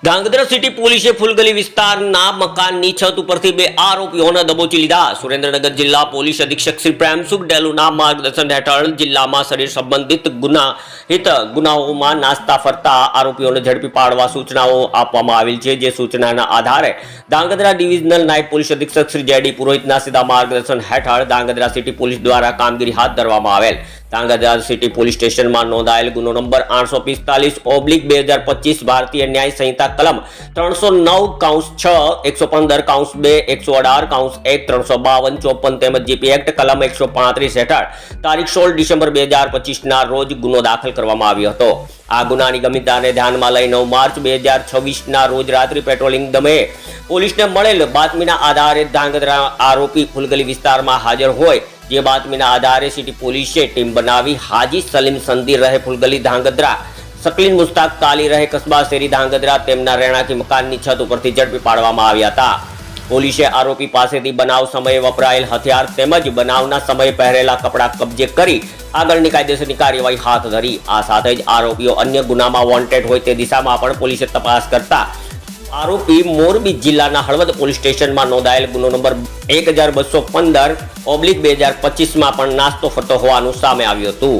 Dhrangadhra city પોલીસે ફૂલગલી વિસ્તારના મકાનની છત ઉપરથી બે આરોપીઓને દબોચી લીધા. સુરેન્દ્રનગર જિલ્લા પોલીસ અધિક્ષક શ્રી પ્રેમસુખ ડેલુના માર્ગદર્શન હેઠળ જિલ્લામાં શરીર સંબંધિત ગુનાઓમાં નાસ્તા ફરતા આરોપીઓને ઝડપી પાડવા સૂચનાઓ આપવામાં આવેલ છે. જે સૂચનાના આધારે ધાંગધ્રા ડિવિઝનલ નાયબ પોલીસ અધિક્ષક શ્રી જેડી પુરોહિતના સીધા માર્ગદર્શન હેઠળ ધાંગધ્રા સિટી પોલીસ દ્વારા કામગીરી હાથ ધરવામાં આવેલ. ધાંગધ્રા સિટી પોલીસ સ્ટેશનમાં નોંધાયેલ ગુનો નંબર 845/2025 ભારતીય ન્યાય સંહિતા કલમ 309(6), 115(2), 118(1), 352, તેમજ જીપી એક્ટ કલમ 135 હેઠળ તારીખ 16 ડિસેમ્બર 2025 ના રોજ ગુનો દાખલ કરવામાં આવ્યો હતો. આ ગુનાની ગંભીરતાને ધ્યાનમાં લઈ 9 માર્ચ 2026 ના રોજ રાત્રિ પેટ્રોલિંગ દમે પોલીસને મળેલ બાતમીના આધારે ધાંગધ્રા આરોપી ફૂલગલી વિસ્તારમાં હાજર હોય. જે બાતમીના આધારે સિટી પોલીસે ટીમ બનાવી હાજી સલીમ સંદીર રહે ફૂલગલી ધાંગધ્રા, શકલીન મુસ્તાક તાલી રહે કસ્બા શેરી ધાંગધ્રા તેમના રહેણાંકી મકાનની છત ઉપરથી ઝડપી પાડવામાં આવ્યા હતા. પોલીસે આરોપી પાસેથી બનાવ સમયે વપરાયેલ હથિયાર તેમજ બનાવના સમયે પહેરેલા કપડાં કબજે કરી આગળની કાયદેસરની કાર્યવાહી હાથ ધરી. આ સાથે જ આરોપીઓ અન્ય ગુનામાં વોન્ટેડ હોય તે દિશામાં પણ પોલીસે તપાસ કરતા આરોપી મોરબી જિલ્લાના હળવદ પોલીસ સ્ટેશનમાં નોંધાયેલ ગુનો નંબર 1215/2025 માં પણ નાસ્તો ફરતો હોવાનું સામે આવ્યું હતું.